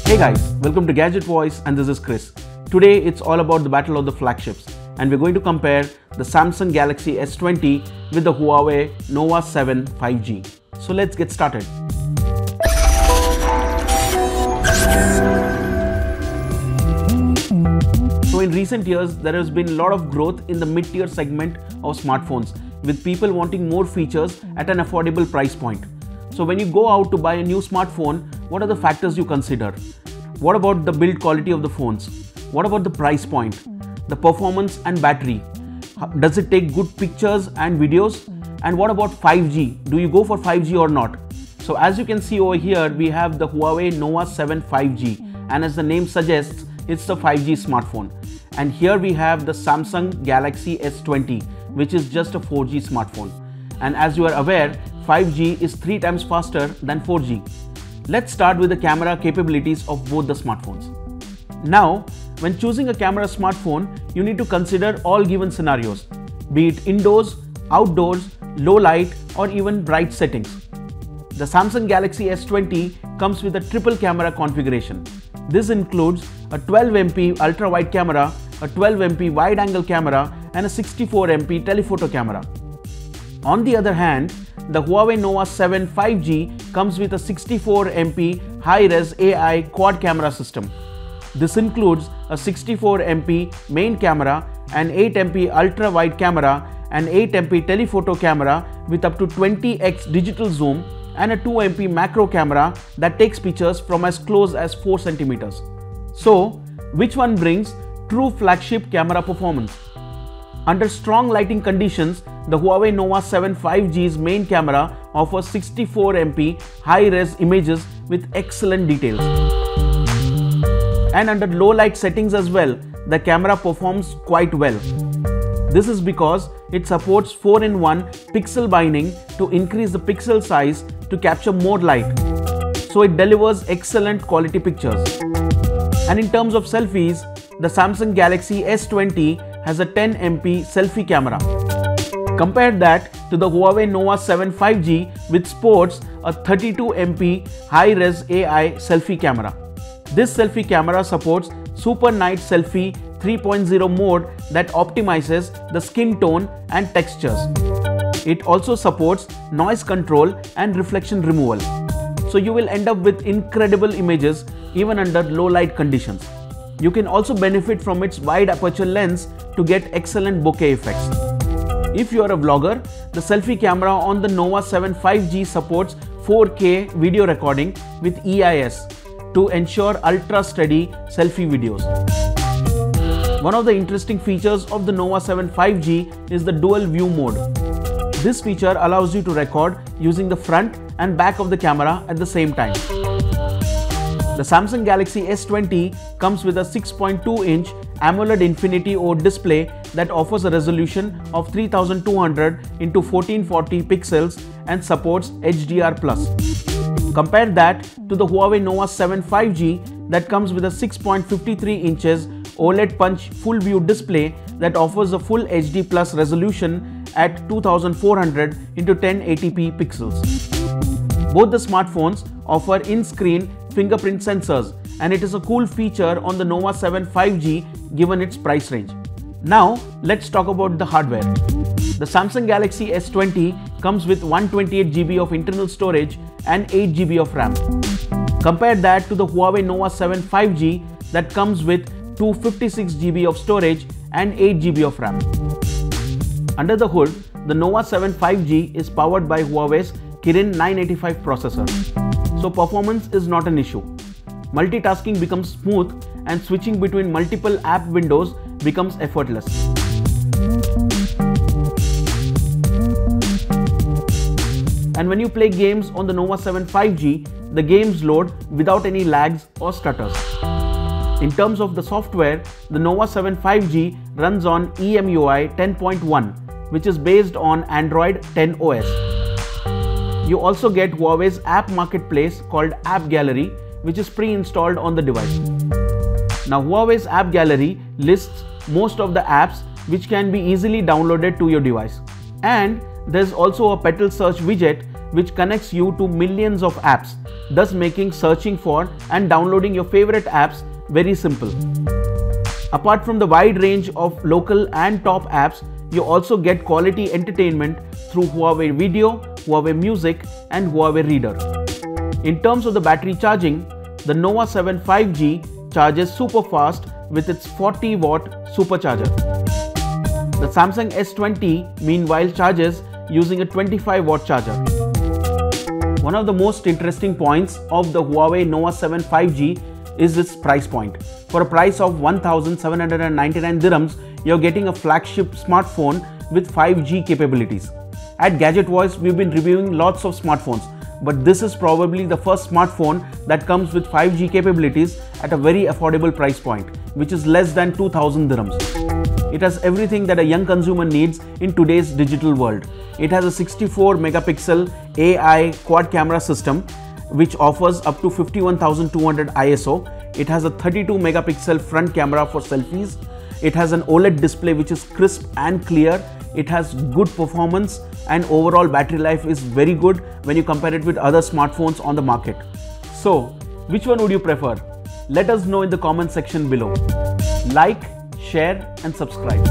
Hey guys, welcome to Gadget Voice and this is Chris. Today it's all about the battle of the flagships and we're going to compare the Samsung Galaxy S20 with the Huawei Nova 7 5G. So let's get started. So in recent years, there has been a lot of growth in the mid-tier segment of smartphones with people wanting more features at an affordable price point. So when you go out to buy a new smartphone, what are the factors you consider? What about the build quality of the phones? What about the price point? The performance and battery? Does it take good pictures and videos? And what about 5G? Do you go for 5G or not? So as you can see over here, we have the Huawei Nova 7 5G, and as the name suggests, it's the 5G smartphone. And here we have the Samsung Galaxy S20, which is just a 4G smartphone. And as you are aware, 5G is 3 times faster than 4G. Let's start with the camera capabilities of both the smartphones. Now, when choosing a camera smartphone, you need to consider all given scenarios, be it indoors, outdoors, low light, or even bright settings. The Samsung Galaxy S20 comes with a triple camera configuration. This includes a 12MP ultra-wide camera, a 12MP wide-angle camera, and a 64MP telephoto camera. On the other hand, the Huawei Nova 7 5G comes with a 64MP high-res AI quad camera system. This includes a 64MP main camera, an 8MP ultra-wide camera, an 8MP telephoto camera with up to 20x digital zoom, and a 2MP macro camera that takes pictures from as close as 4 centimeters. So, which one brings true flagship camera performance? Under strong lighting conditions, the Huawei Nova 7 5G's main camera offers 64MP high-res images with excellent details. And under low light settings as well, the camera performs quite well. This is because it supports 4-in-1 pixel binding to increase the pixel size to capture more light. So it delivers excellent quality pictures. And in terms of selfies, the Samsung Galaxy S20 has a 10MP selfie camera. Compare that to the Huawei Nova 7 5G, which sports a 32MP high-res AI selfie camera. This selfie camera supports Super Night Selfie 3.0 mode that optimizes the skin tone and textures. It also supports noise control and reflection removal. So you will end up with incredible images even under low light conditions. You can also benefit from its wide aperture lens to get excellent bokeh effects. If you are a vlogger, the selfie camera on the Nova 7 5G supports 4K video recording with EIS to ensure ultra-steady selfie videos. One of the interesting features of the Nova 7 5G is the dual view mode. This feature allows you to record using the front and back of the camera at the same time. The Samsung Galaxy S20 comes with a 6.2-inch AMOLED Infinity O display that offers a resolution of 3200 x 1440 pixels and supports HDR+. Compare that to the Huawei Nova 7 5G that comes with a 6.53 inches OLED Punch full view display that offers a full HD plus resolution at 2400 x 1080p pixels. Both the smartphones offer in-screen fingerprint sensors, and it is a cool feature on the Nova 7 5G given its price range. Now let's talk about the hardware. The Samsung Galaxy S20 comes with 128GB of internal storage and 8GB of RAM. Compare that to the Huawei Nova 7 5G that comes with 256GB of storage and 8GB of RAM. Under the hood, the Nova 7 5G is powered by Huawei's Kirin 985 processor. So performance is not an issue. Multitasking becomes smooth and switching between multiple app windows becomes effortless. And when you play games on the Nova 7 5G, the games load without any lags or stutters. In terms of the software, the Nova 7 5G runs on EMUI 10.1, which is based on Android 10 OS. You also get Huawei's app marketplace called App Gallery, which is pre-installed on the device. Now Huawei's App Gallery lists most of the apps which can be easily downloaded to your device. And there's also a Petal search widget which connects you to millions of apps, thus making searching for and downloading your favorite apps very simple. Apart from the wide range of local and top apps, you also get quality entertainment through Huawei Video, Huawei Music and Huawei Reader. In terms of the battery charging, the Nova 7 5G charges super fast with its 40-watt supercharger. The Samsung S20 meanwhile charges using a 25-watt charger. One of the most interesting points of the Huawei Nova 7 5G is its price point. For a price of 1,799 dirhams, you're getting a flagship smartphone with 5G capabilities. At Gadget Voice, we've been reviewing lots of smartphones, but this is probably the first smartphone that comes with 5G capabilities at a very affordable price point, which is less than 2,000 dirhams. It has everything that a young consumer needs in today's digital world. It has a 64 megapixel AI quad camera system, which offers up to 51,200 ISO. It has a 32 megapixel front camera for selfies. It has an OLED display which is crisp and clear. It has good performance and overall battery life is very good when you compare it with other smartphones on the market. So, which one would you prefer? Let us know in the comment section below. Like, share and subscribe.